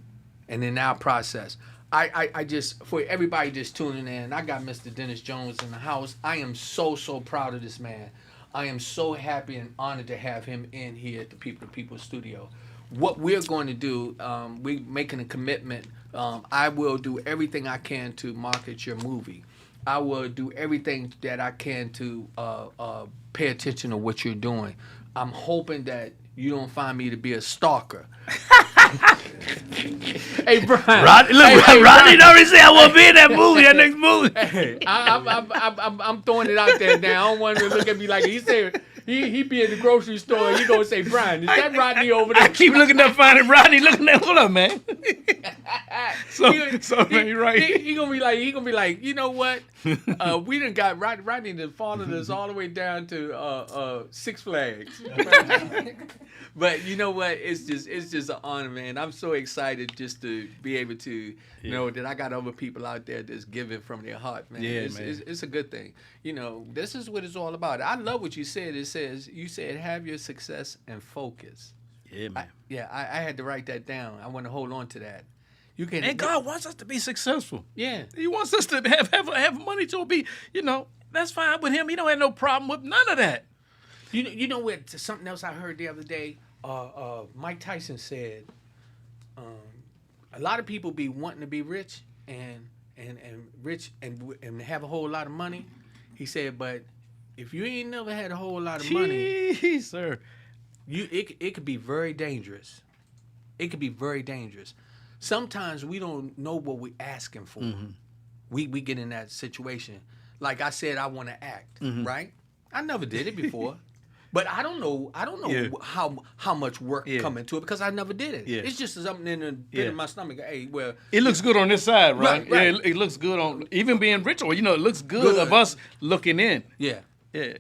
and in our process. I just, for everybody just tuning in, I got Mr. Dennis Jones in the house. I am so proud of this man. I am so happy and honored to have him in here at the People to People studio. What we're going to do, we're making a commitment. I will do everything I can to market your movie. I will do everything that I can to pay attention to what you're doing. I'm hoping that you don't find me to be a stalker. Hey, Brian. Rodney already said I want to be in that movie, that next movie. Hey, I'm throwing it out there now. I don't want him to look at me like he said he be in the grocery store and he gonna say, "Brian, is that Rodney over there?" I keep looking up, finding Rodney, looking at, hold up, man. Man, you're right. He gonna be like, you know what? We done got Rodney done followed us all the way down to Six Flags. But you know what? It's just an honor, man. I'm so excited just to be able to know that I got other people out there that's giving from their heart, man. Yeah, it's a good thing. This is what it's all about. I love what you said. You said have your success and focus. Yeah, man. I had to write that down. I want to hold on to that. And God wants us to be successful. Yeah. He wants us to have money to be, that's fine with him. He don't have no problem with none of that. You know what? Something else I heard the other day. Mike Tyson said, a lot of people be wanting to be rich and rich and have a whole lot of money. He said, but if you ain't never had a whole lot of money, sir, it could be very dangerous. It could be very dangerous. Sometimes we don't know what we're asking for. Mm-hmm. We get in that situation. Like I said, I want to act, right? I never did it before. But I don't know Yeah. how much work Yeah. come into it because I never did it. Yeah. It's just something in the pit Yeah. of my stomach. Hey, well, It looks good on this side, right? Right, right. Yeah, it looks good on even being ritual. You know, it looks good, Good. of us looking in. yeah. Yeah.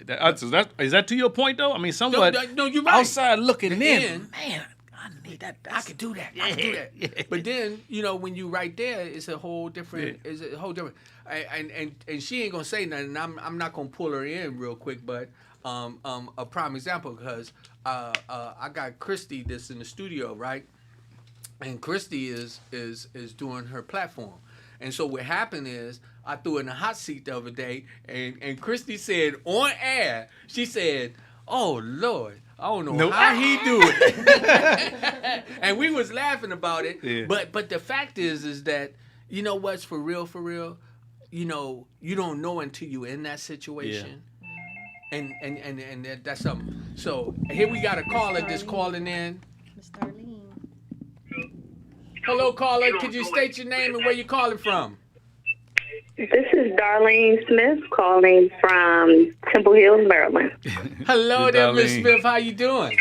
Is that to your point though? I mean, somewhat No, you're right. outside looking The in. in. Man, I need that. I could do that. I could do that. Yeah. But then, when you right there, it's a whole different. It's a whole different. And she ain't gonna say nothing. I'm not gonna pull her in real quick, but a prime example because I got Christy this in the studio, right? And Christy is doing her platform. And so what happened is I threw her in the hot seat the other day, and Christy said on air, she said, "Oh Lord, I don't know how he do it." And we was laughing about it. Yeah. But the fact is that you know what's for real, you don't know until you're in that situation. And that's something. So here we got a caller just calling in. Miss Darlene. Hello, caller. Could you state your name and where you're calling from? This is Darlene Smith calling from Temple Hills, Maryland. Hello there, Miss Darlene. Smith. How you doing?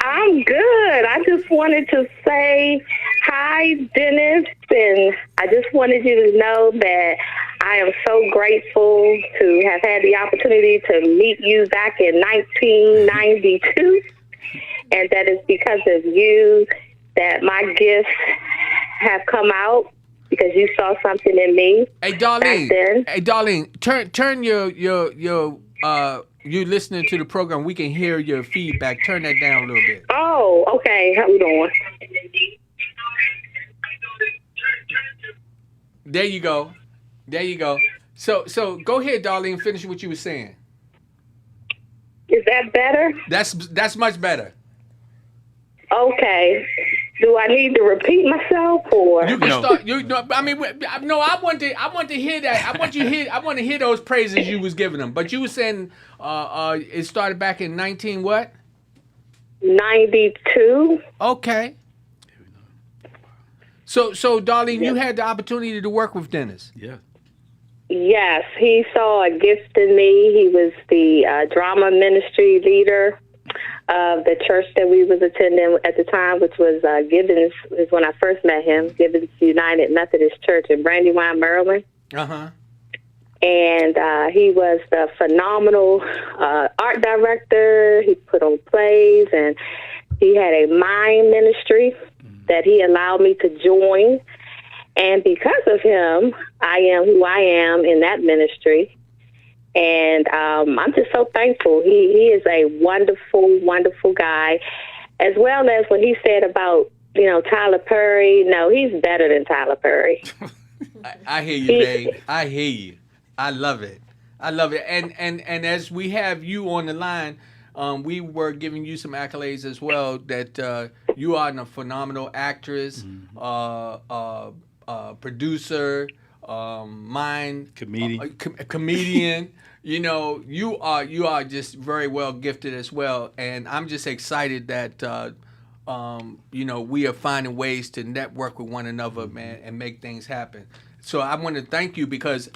I'm good. I just wanted to say hi, Dennis, and I just wanted you to know that I am so grateful to have had the opportunity to meet you back in 1992, and that is because of you that my gifts have come out because you saw something in me. Hey, Darlene. Back then. Hey, Darlene. Turn your you listening to the program. We can hear your feedback. Turn that down a little bit. Oh, okay. How we doing? There you go. So go ahead, Darlene. Finish what you were saying. Is that better? That's much better. Okay. Do I need to repeat myself or? You can No. start. I want to hear that. I want to hear those praises you was giving them. But you were saying, it started back in 19 what? 92. Okay. So, Darlene, you had the opportunity to work with Dennis. Yeah. Yes, he saw a gift in me. He was the drama ministry leader of the church that we was attending at the time, which was Gibbons, is when I first met him, Gibbons United Methodist Church in Brandywine, Maryland. Uh-huh. And he was the phenomenal art director. He put on plays, and he had a mime ministry that he allowed me to join. And because of him, I am who I am in that ministry. And I'm just so thankful. He is a wonderful, wonderful guy. As well as what he said about, Tyler Perry. No, he's better than Tyler Perry. I hear you, babe. I hear you. I love it. And as we have you on the line, we were giving you some accolades as well. That you are a phenomenal actress, producer, Comedian. Comedian. You are just very well gifted as well. And I'm just excited that we are finding ways to network with one another, man, and make things happen. So I want to thank you because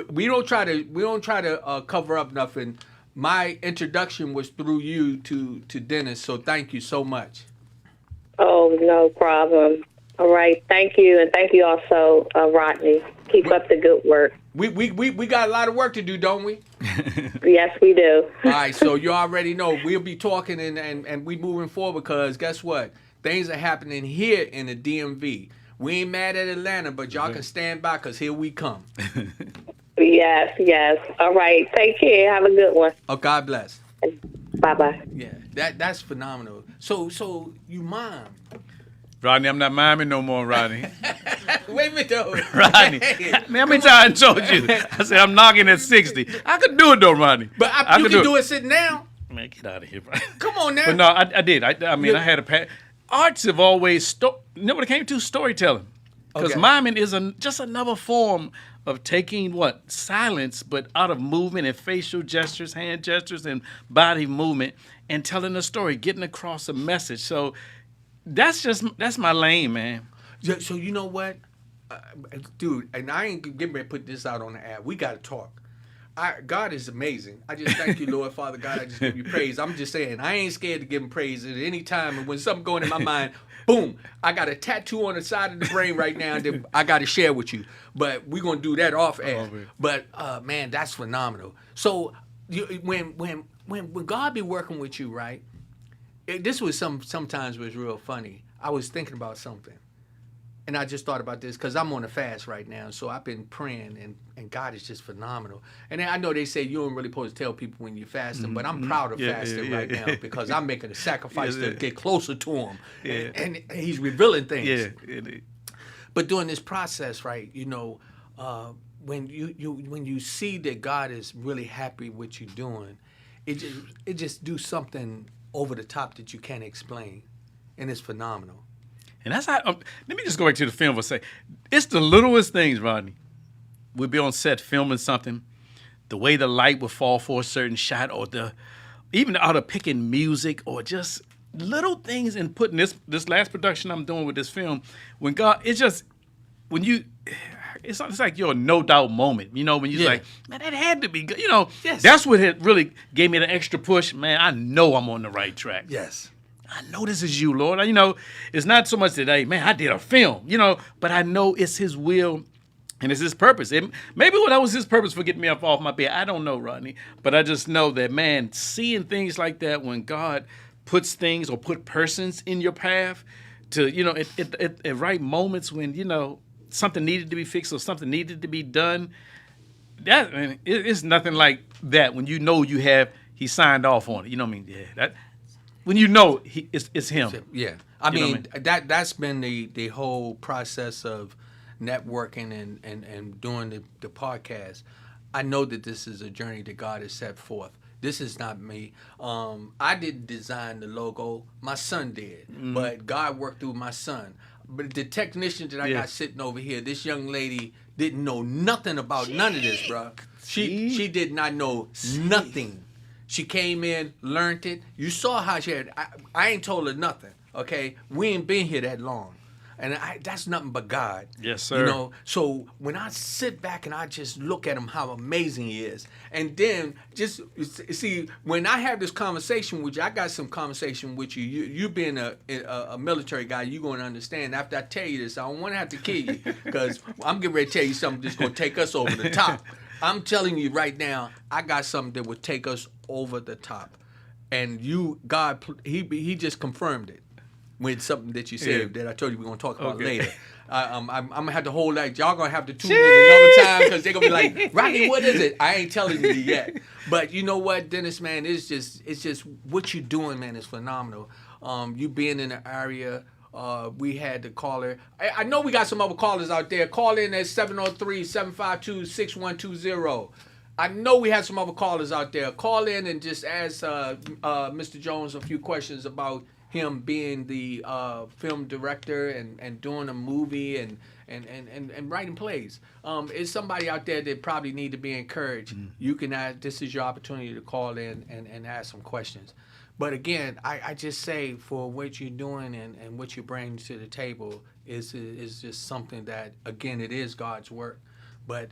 we don't try to cover up nothing. My introduction was through you to Dennis, so thank you so much. Oh, no problem. All right. Thank you. And thank you also, Rodney. Keep up the good work. We got a lot of work to do, don't we? Yes, we do. All right, so you already know we'll be talking and we moving forward because guess what? Things are happening here in the DMV. We ain't mad at Atlanta, but y'all can stand by because here we come. Yes. All right. Take care. Have a good one. Oh, God bless. Bye-bye. Yeah, that's phenomenal. So you mom. Rodney, I'm not miming no more, Rodney. Wait a minute, though. Rodney. Man, how many times I told you? I said I'm knocking at 60. I could do it though, Rodney. But you can do it sitting down. Man, get out of here, bro. Come on now. But no, I did. I mean, I had a arts have always you know what it came to? Storytelling. Because Okay. miming is just another form of taking silence, but out of movement and facial gestures, hand gestures, and body movement, and telling a story, getting across a message. So that's my lane, man. Yeah, so you know what, dude, and I ain't getting ready to put this out on the app. We got to talk. God is amazing. I just thank you, Lord, Father God. I just give you praise. I'm just saying, I ain't scared to give him praise at any time. And when something going in my mind, boom, I got a tattoo on the side of the brain right now that I got to share with you. But we're going to do that off air. But, man, that's phenomenal. So when God be working with you, right, this was sometimes was real funny. I was thinking about something. And I just thought about this because I'm on a fast right now. So I've been praying, and God is just phenomenal. And I know they say you don't really supposed to tell people when you're fasting, but I'm proud of fasting right now because I'm making a sacrifice to get closer to him. Yeah. And he's revealing things. Yeah. But during this process, right, when you see that God is really happy with what you're doing, it just do something over the top that you can't explain. And it's phenomenal. And that's how. Let me just go back to the film for a second. It's the littlest things, Rodney. We'd be on set filming something, the way the light would fall for a certain shot, or even the art of picking music, or just little things in putting this last production I'm doing with this film. When God, it's like your no doubt moment. When you're like, man, that had to be good. Yes. That's what it really gave me the extra push. Man, I know I'm on the right track. Yes. I know this is you, Lord. It's not so much that, man, I did a film, but I know it's his will and it's his purpose. Maybe that was his purpose for getting me up off my bed. I don't know, Rodney. But I just know that, man, seeing things like that when God puts things or put persons in your path to, at right moments when, something needed to be fixed or something needed to be done, that, man, it's nothing like that when he signed off on it. You know what I mean? Yeah, that... When it's him. Yeah. I mean, that's been the whole process of networking and doing the podcast. I know that this is a journey that God has set forth. This is not me. I didn't design the logo. My son did. Mm-hmm. But God worked through my son. But the technician that I got sitting over here, this young lady didn't know nothing about none of this, bro. She did not know nothing. She came in, learned it. You saw how she had. I ain't told her nothing. Okay, we ain't been here that long, and that's nothing but God. Yes, sir. So when I sit back and I just look at him, how amazing he is, and then just see when I have this conversation with you, I got some conversation with you. You being a military guy, you going to understand. After I tell you this, I don't want to have to kill you because I'm getting ready to tell you something that's going to take us over the top. I'm telling you right now, I got something that would take us over the top. And God, he just confirmed it with something that you said that I told you we're going to talk about later. I'm going to have to hold that. Y'all going to have to tune in another time because they're going to be like, Rodney, what is it? I ain't telling you yet. But you know what, Dennis, man, it's just what you're doing, man, is phenomenal. You being in the area. We had the caller. I know we got some other callers out there. Call in at 703-752-6120. I know we have some other callers out there. Call in and just ask Mr. Jones a few questions about him being the film director and doing a movie and writing plays. It's somebody out there that probably need to be encouraged. You can ask, this is your opportunity to call in and ask some questions. But again, I just say for what you're doing and what you bring to the table is just something that, again, it is God's work. But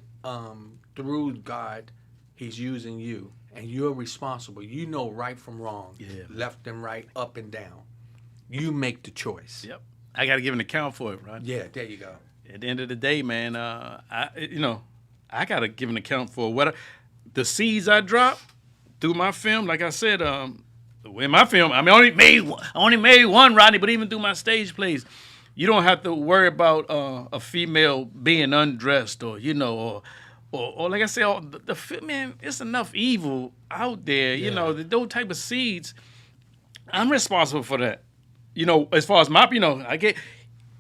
through God, he's using you. And you're responsible. You know right from wrong, left and right, up and down. You make the choice. Yep. I got to give an account for it, right? Yeah, there you go. At the end of the day, man, I got to give an account for the seeds I drop through my film. Like I said, in my film, I only made one, Rodney, but even through my stage plays, you don't have to worry about a female being undressed or like I said, man, it's enough evil out there, those type of seeds. I'm responsible for that. As far as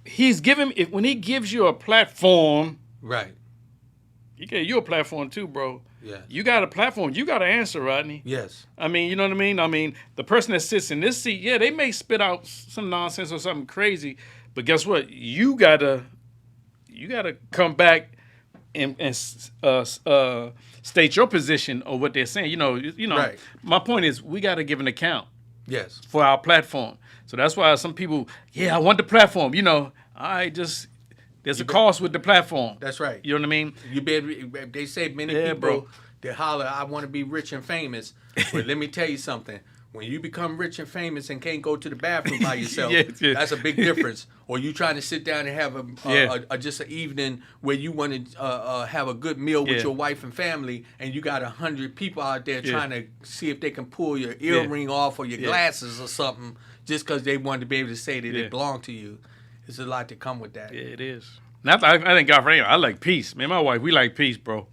he's giving, when he gives you a platform. Right. He gave you a platform too, bro. Yeah. You got a platform. You got to answer, Rodney. Yes. I mean, you know what I mean? I mean, the person that sits in this seat, they may spit out some nonsense or something crazy, but guess what? You gotta come back and state your position or what they're saying. Right. My point is, we got to give an account. Yes. For our platform. So that's why some people, I want the platform. All right, there's a cost with the platform. That's right. You know what I mean? They say many people, They holler, I want to be rich and famous. But let me tell you something. When you become rich and famous and can't go to the bathroom by yourself, that's a big difference. Or you trying to sit down and have just an evening where you want to have a good meal with your wife and family, and you got 100 people out there trying to see if they can pull your earring off or your glasses or something just because they want to be able to say that it belonged to you. There's a lot to come with that. Yeah, it is. I thank God for anything. I like peace. Man, my wife, we like peace, bro.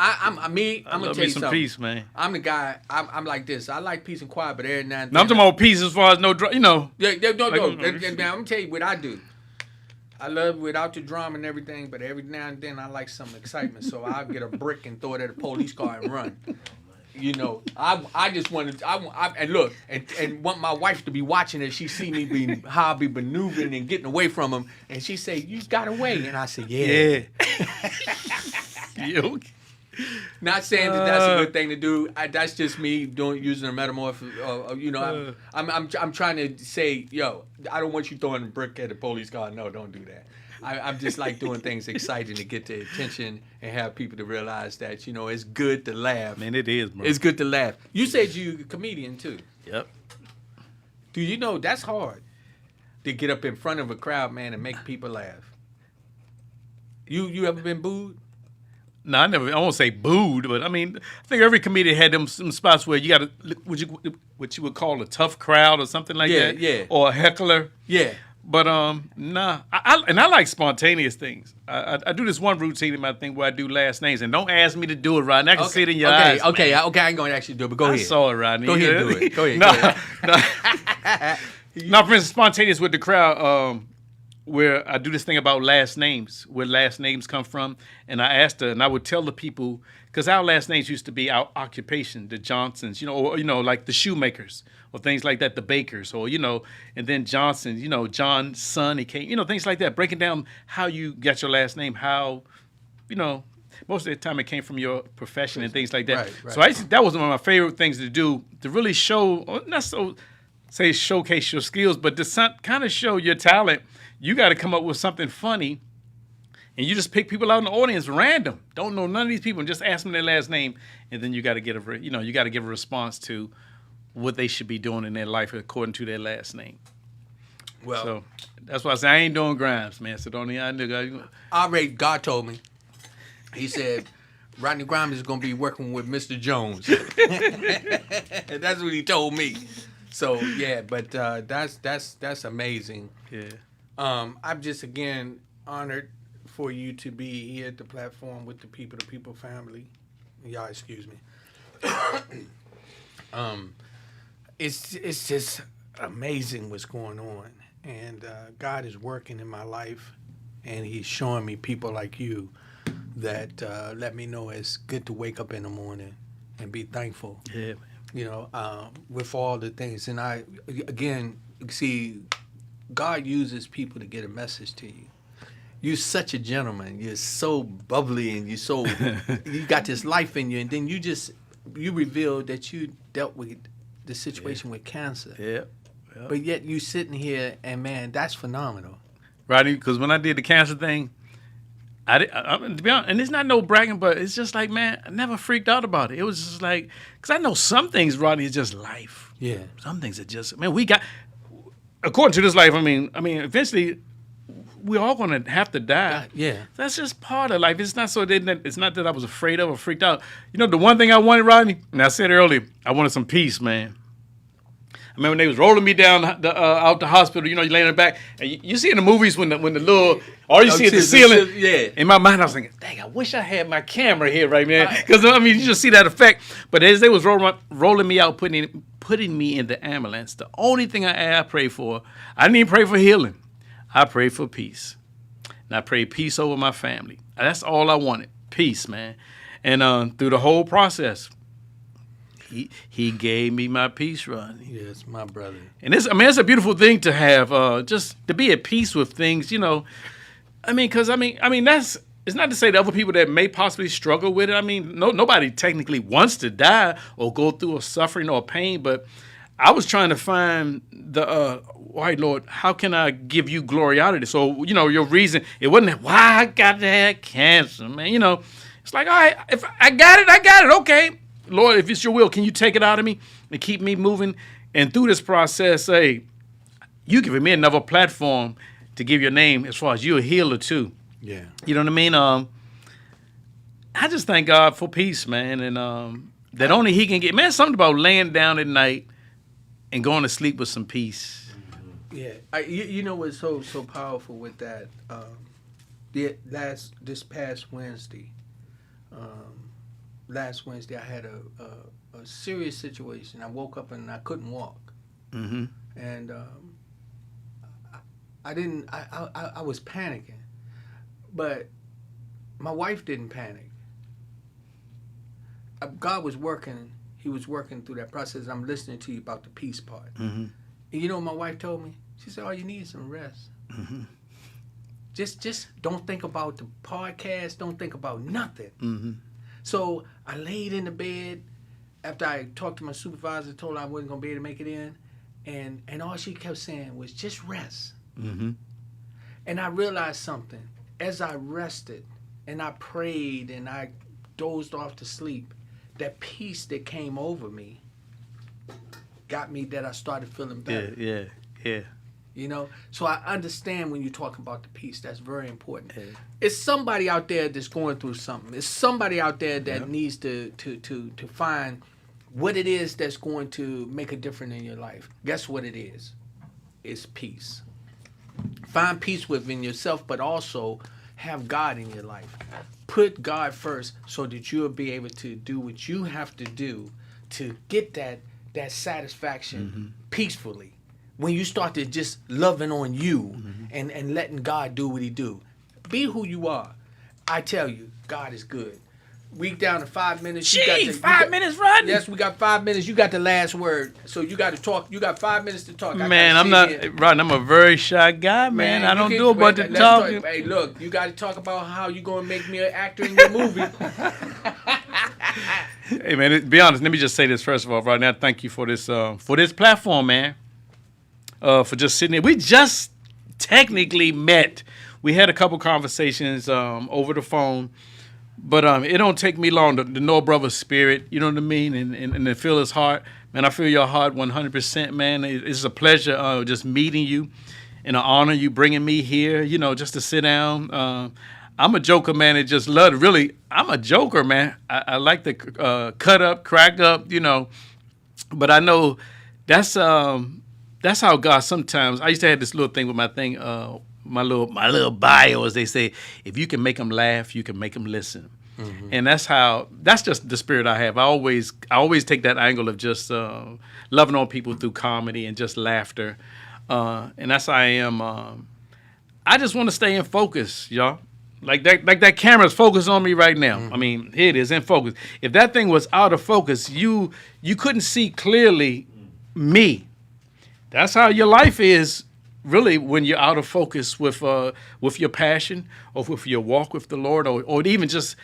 I'm gonna tell you something. Peace, man. I'm the guy. I'm like this. I like peace and quiet, but every now and then. No, I'm talking about peace as far as no, no. Yeah, no. I'm gonna tell you what I do. I love without the drama and everything, but every now and then I like some excitement. So I'll get a brick and throw it at a police car and run. You know, I just wanted and look and want my wife to be watching it. She see me how I be maneuvering and getting away from him, and she say, "You got away," and I said, "Yeah." You. Not saying that that's a good thing to do. That's just me using a metaphor. I'm trying to say, yo, I don't want you throwing a brick at a police car. No, don't do that. I'm just like doing things exciting to get the attention and have people to realize that, you know, it's good to laugh. Man, it is, bro. It's good to laugh. You said you're a comedian, too. Yep. Do you know that's hard to get up in front of a crowd, man, and make people laugh? You ever been booed? No, I won't say booed, but I mean, I think every comedian had some spots where you got what you would call a tough crowd or something like that. Yeah. Or a heckler. Yeah. But nah, I like spontaneous things. I do this one routine in my thing where I do last names, and don't ask me to do it, Rodney. I can see it in your eyes. Okay, I ain't going to actually do it, but go ahead. I saw it, Rodney. Go ahead and do it. Go ahead. No, for instance, spontaneous with the crowd, where I do this thing about last names, where last names come from, and I asked her, and I would tell the people, because our last names used to be our occupation, the Johnsons, or like the shoemakers, or things like that, the bakers, or and then Johnson, John's son, he came, things like that, breaking down how you got your last name, how, most of the time it came from your profession and things like that. Right. So that was one of my favorite things to do, to really show, or not so say showcase your skills, but to kind of show your talent. You got to come up with something funny, and you just pick people out in the audience random. Don't know none of these people, and just ask them their last name, and then you got to give a response to what they should be doing in their life according to their last name. Well, so that's why I say I ain't doing Grimes, man. So God told me. He said Rodney Grimes is going to be working with Mr. Jones. That's what he told me. So yeah, but that's amazing. Yeah. I'm just again honored for you to be here at the platform with the people family. Y'all excuse me. It's just amazing what's going on, and God is working in my life, and He's showing me people like you that let me know it's good to wake up in the morning and be thankful. Yeah, man. With all the things, and I again see. God uses people to get a message to you. You're such a gentleman. You're so bubbly, and you got this life in you. And then you reveal that you dealt with the situation with cancer. Yeah. But yet you sitting here, and man, that's phenomenal. Rodney, because when I did the cancer thing, I to be honest, and it's not no bragging, but it's just like, man, I never freaked out about it. It was just like, because I know some things, Rodney, is just life. Yeah. Some things are just, man, according to this life, I mean, eventually, we're all going to have to die. Yeah. That's just part of life. It's not it's not that I was afraid of or freaked out. The one thing I wanted, Rodney, and I said earlier, I wanted some peace, man. I remember when they was rolling me down out the hospital, you laying in the back, and you see in the movies when the little, all you see is the ceiling. Yeah. In my mind, I was thinking, dang, I wish I had my camera here right now. Because, you just see that effect. But as they was rolling me out, putting me in the ambulance, the only thing I prayed for, I didn't even pray for healing. I prayed for peace. And I prayed peace over my family. That's all I wanted, peace, man. And through the whole process, he gave me my peace, Rodney. Yes, my brother. And it's a beautiful thing to have, just to be at peace with things, because that's, it's not to say that other people that may possibly struggle with it. Nobody technically wants to die or go through a suffering or pain, but I was trying to find the, why, Lord, how can I give you glory out of this? So, your reason, it wasn't why I got to have cancer, man. It's like, all right, if I got it, I got it. Okay, Lord, if it's your will, can you take it out of me and keep me moving? And through this process, say, you giving me another platform to give your name as far as you're a healer too. Yeah. You know what I mean? I just thank God for peace, man, and that only He can get. Man, something about laying down at night and going to sleep with some peace. Yeah. You know what's so powerful with that? This past Wednesday, I had a serious situation. I woke up and I couldn't walk, Mm-hmm. and I was panicking, but my wife didn't panic. God was working. He was working through that process. I'm listening to you about the peace part. Mm-hmm. And you know what my wife told me? She said, "All you need is some rest. Mm-hmm. Just don't think about the podcast. Don't think about nothing." Mm-hmm. So I laid in the bed after I talked to my supervisor, told her I wasn't gonna be able to make it in, and all she kept saying was just rest. Mm-hmm. And I realized something. As I rested and I prayed and I dozed off to sleep, that peace that came over me got me that I started feeling better. Yeah. You know? So I understand when you're talking about the peace. That's very important. Yeah. It's somebody out there that's going through something. It's somebody out there that needs to find what it is that's going to make a difference in your life. Guess what it is? It's peace. Find peace within yourself, but also have God in your life. Put God first so that you'll be able to do what you have to do to get that satisfaction peacefully. When you start to just loving on you and letting God do what He do. Be who you are. I tell you, God is good. We down to 5 minutes. Gee, 5 minutes, Rodney? Yes, we got 5 minutes. You got the last word. So you got to talk. You got 5 minutes to talk. Man, I'm not, Rodney, I'm a very shy guy, man. I don't do a bunch of talking. Hey, look, you got to talk about how you going to make me an actor in your movie. Hey, man, to be honest, let me just say this first of all, Rodney. I thank you for this platform, man. For just sitting there. We just technically met. We had a couple conversations over the phone. But it don't take me long to know a brother's spirit, you know what I mean, and to feel his heart. Man, I feel your heart 100%, man. It's a pleasure just meeting you and an honor you bringing me here, you know, just to sit down. I'm a joker, man, and just love it. Really, I'm a joker, man. I like to cut up, crack up, you know. But I know that's how God sometimes. I used to have this little thing with my thing, my little bio, as they say. If you can make them laugh, you can make them listen. Mm-hmm. And that's just the spirit I have. I always take that angle of just loving on people through comedy and just laughter. And that's how I am. I just want to stay in focus, y'all. Like that camera's focused on me right now. Mm-hmm. I mean, here it is in focus. If that thing was out of focus, you couldn't see clearly me. That's how your life is, really, when you're out of focus with your passion or with your walk with the Lord, or even just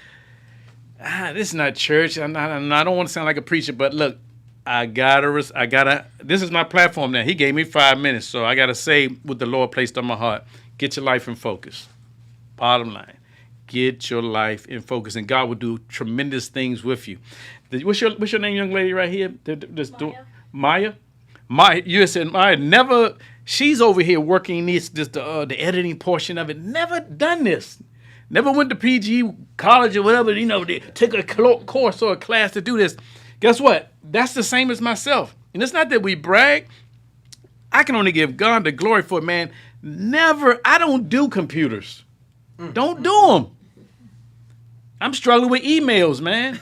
this is not church. I don't want to sound like a preacher, but look, I gotta. This is my platform now. He gave me 5 minutes, so I gotta say what the Lord placed on my heart. Get your life in focus. Bottom line, get your life in focus, and God will do tremendous things with you. What's your name, young lady, right here? Maya. Maya. You said Maya never. She's over here working the editing portion of it. Never done this. Never went to PG college or whatever. You know, they took a course or a class to do this. Guess what? That's the same as myself. And it's not that we brag. I can only give God the glory for it, man. Never. I don't do computers. Don't do them. I'm struggling with emails, man.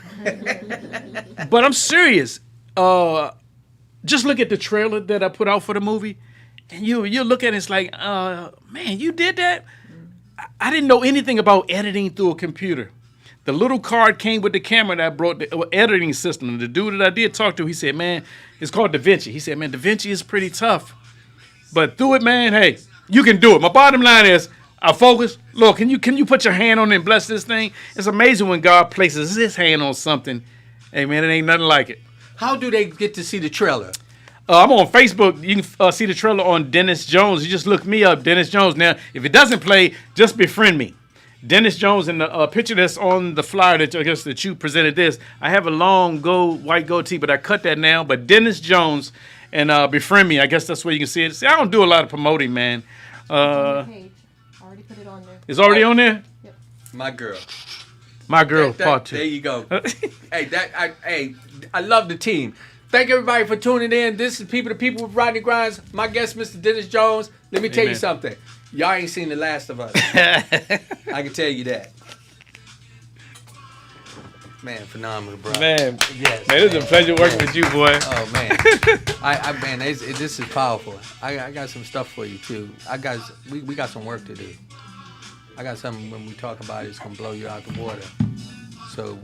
But I'm serious. Just look at the trailer that I put out for the movie, and you look at it, it's like, man, you did that? I didn't know anything about editing through a computer. The little card came with the camera that I brought the editing system. And the dude that I did talk to, he said, man, it's called DaVinci. He said, man, DaVinci is pretty tough. But through it, man, hey, you can do it. My bottom line is, I focus. Lord, can you put your hand on it and bless this thing? It's amazing when God places his hand on something. Hey, man, it ain't nothing like it. How do they get to see the trailer? I'm on Facebook. You can see the trailer on Dennis Jones. You just look me up, Dennis Jones. Now, if it doesn't play, just befriend me. Dennis Jones and the picture that's on the flyer that I guess that you presented this. I have a long white goatee, but I cut that now. But Dennis Jones and Befriend Me. I guess that's where you can see it. See, I don't do a lot of promoting, man. Page. I already put it on there. It's already on there. Yep. My girl. My girl, part 2. There you go. I love the team. Thank everybody for tuning in. This is People to People with Rodney Grimes. My guest, Mr. Dennis Jones. Let me tell you Amen. something. Y'all ain't seen The Last of Us. I can tell you that. Man, phenomenal, bro. Man, Yes, man, it's a pleasure working with you, boy. Oh man, man, this is powerful. I got some stuff for you too. We got some work to do. I got something when we talk about it, it's gonna blow you out the water. So